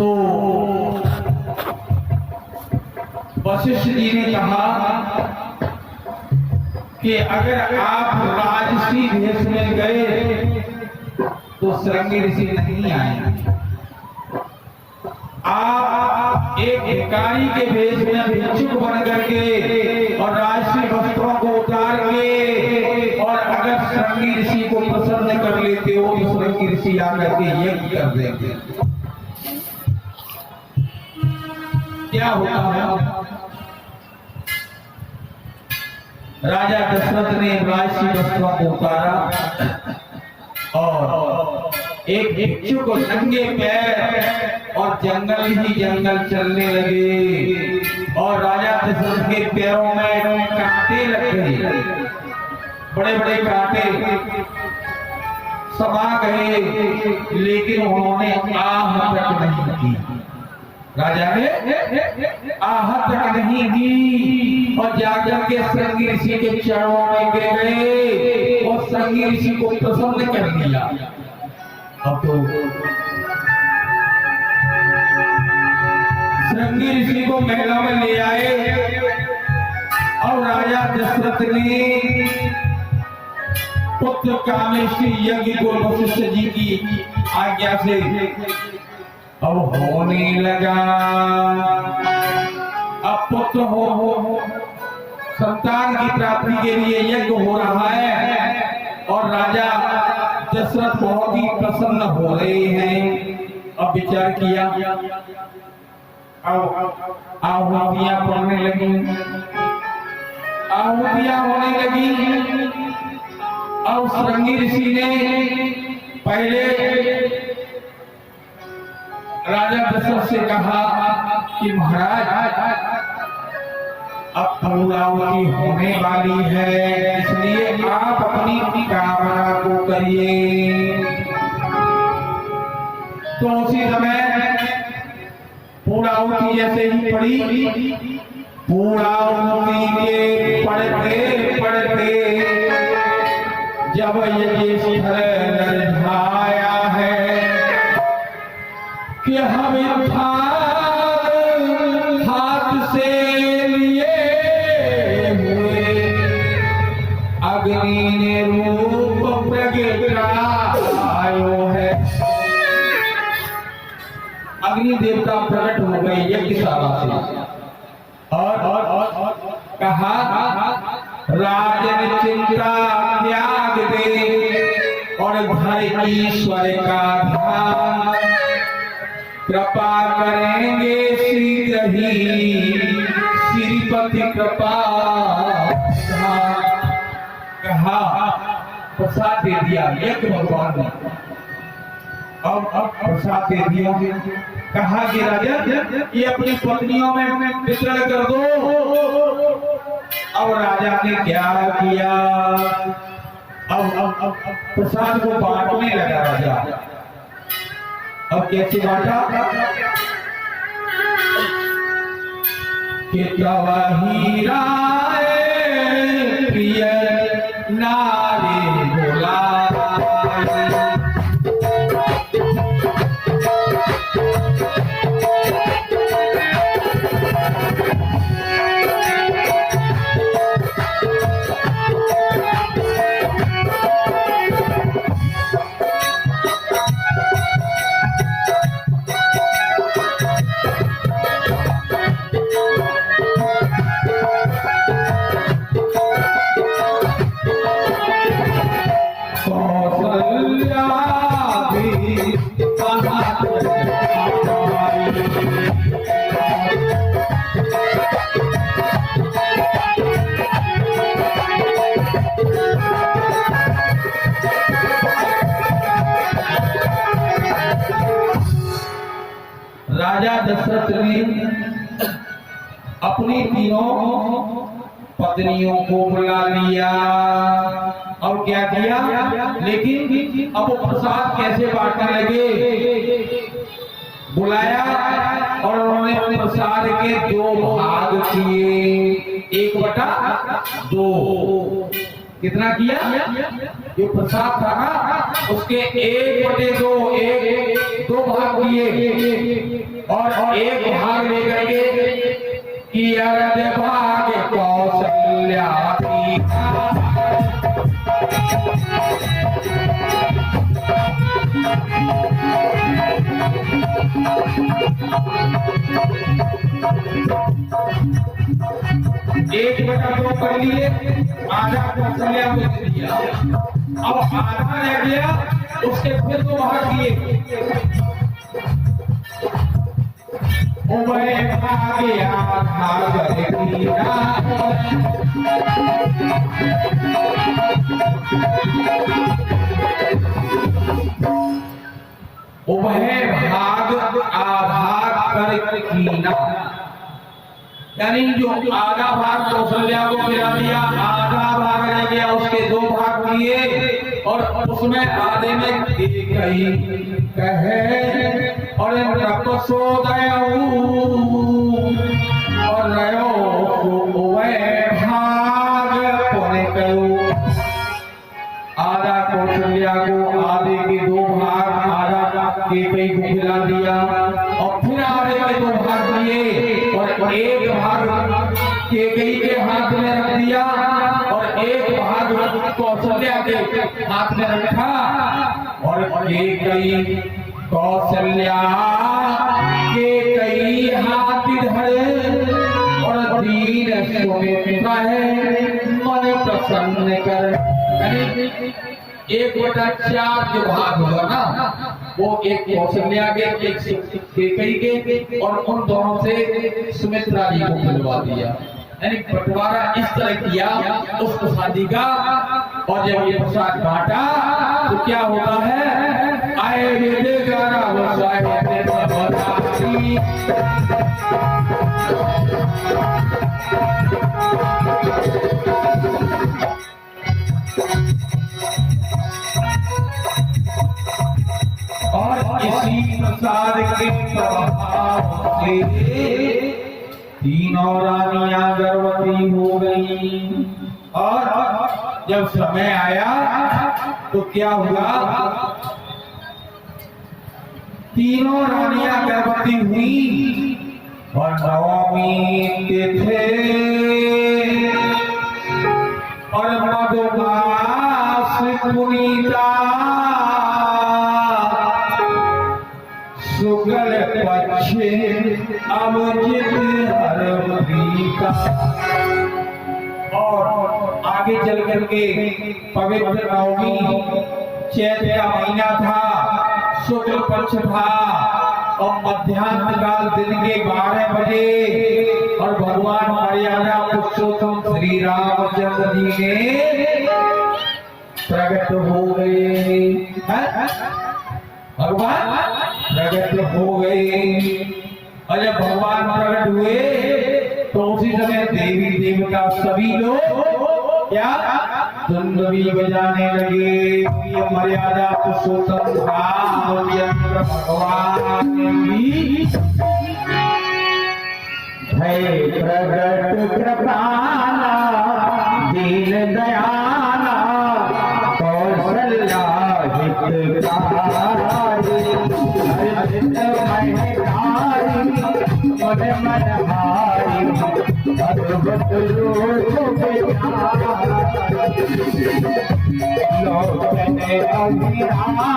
तो वशिष्ठ जी ने कहा कि अगर आप राजसी भेष में गए तो श्रृंगी ऋषि नहीं आएंगे। आप एक भिखारी के भेष में भिक्षुक बन करके और राजसी वस्त्रों को उतार के और अगर श्रृंगी ऋषि को प्रसन्न कर लेते हो तो श्रृंगी ऋषि आकर के यज्ञ कर देंगे। क्या होता है? राजा दशरथ ने राजसी वस्त्रों को उतारा और एक भिक्षुक को नंगे पैर और जंगल ही जंगल चलने लगे और राजा दशरथ के पैरों में कांटे लग गए, बड़े बड़े कांटे समा गए, लेकिन उन्होंने आह तक नहीं की। राजा ने आह तक नहीं की और जाकर के श्रृंगी ऋषि के चरणों में गिर गए और श्रृंगी ऋषि को प्रसन्न कर दिया। अब तो श्रृंगी ऋषि को महलों में ले आए और राजा दशरथ ने पुत्र कामेष्टि यज्ञ को वशिष्ठ जी की आज्ञा से अब होने लगा। अब पुत्र हो संतान की प्राप्ति के लिए यज्ञ हो रहा है और राजा दशरथ बहुत ही प्रसन्न हो रहे हैं। अब विचार किया, आहुतियां पड़ने लगी, आहुतियां होने लगी। अब श्रृंगी ऋषि ने पहले राजा दशरथ से कहा कि महाराज अब पूर्णाहुति होने वाली है, इसलिए आप अपनी कामना को करिए। तो उसी समय पूर्णाहुति जैसे ही पड़ी, पूर्णाहुति के पढ़ते पढ़ते जब यज्ञेश्वर नरझाया है कि हम हाथ से लिए हुए अग्नि ने रूप प्रगटायो है। अग्नि देवता प्रकट हो गए यज्ञशाला से और कहा राजन चिंता त्याग दे और घर ईश्वर का ध्यान, कृपा करेंगे शीघ्र ही श्रीपति कृपा। कहा प्रसाद दे दिया यज्ञ भगवान ने। अब प्रसाद दे दिया, कहा कि राजा ये अपनी पत्नियों में वितरण कर दो। अब राजा ने क्या किया? अब प्रसाद को बांटने लगा राजा। अब कैसे बांटा? कि तव हीरा प्रिय नारी बुलाए, राजा दशरथ ने अपनी तीनों पत्नियों को बुला लिया और क्या किया? लेकिन अब प्रसाद कैसे बांटने लगे? बुलाया और उन्होंने प्रसाद के दो भाग किए, 1/2। कितना किया? जो प्रसाद था उसके 1/2 दो भाग किए और एक भाग लेकर के कि अरद भाग कौशल्या की एक बटा दो कर लिए, आधा कौशल्या को दे दिया। अब आधा रह गया, उसके फिर दो भाग दिए। उभय भागे आधा गरीबा, उभय भाग आभाग कर कीना, यानी जो आधा भाग कौशल्या को गिरा दिया, आधा भाग रह गया, उसके दो भाग दिए और उसमें आधे में कही कहे और और रयो भाग कोने कहो। आधा कौशल्या को, आधे के दो भाग, आधा के कई को खिला दिया और फिर आधे के दो भाग दिए और एक भाग के कई के हाथ में रख दिया और एक भाग कौशल्या के हाथ में रखा और के कई कौशल्या के कई हाथ धरे और दीन सुमित्रा है मन प्रसन्न कर। एक बटा चार जो भाग हुआ ना, वो एक कौशल्या के, एक कैकेयी के और उन दोनों से सुमित्रा जी को मिलवा दिया। यानी बंटवारा इस तरह किया उस प्रसादी का। और जब ये प्रसाद बांटा तो क्या होता है, आए और इसी प्रसाद के प्रभाव से तीनों रानियां गर्भवती हो गई। और जब समय आया तो क्या हुआ, तीनों रानियां गर्भवती हुई और नवमी तिथि और मधुमास पुनीता शुक्ल पक्ष अवजित हरप्रीता। और आगे चल करके पवित्र नवमी चैत्र का महीना था, शुक्ल पक्ष था और मध्याह्न काल दिन के 12 बजे और भगवान मर्यादा पुरुषोत्तम श्री रामचंद्र जी ने प्रकट हो गए। भगवान प्रकट हो गए और जब भगवान प्रकट हुए तो उसी समय देवी देवता सभी लोग क्या धुन भी बजाने लगे। मर्यादा पुरुषोत्तम रामचंद्र भगवान की जय। प्रकट कृपाला दीन दयाला कौशल्या हितकारी, अजित महकारी मन मनहारी अद्भुत रूप लोकने अभिरामा।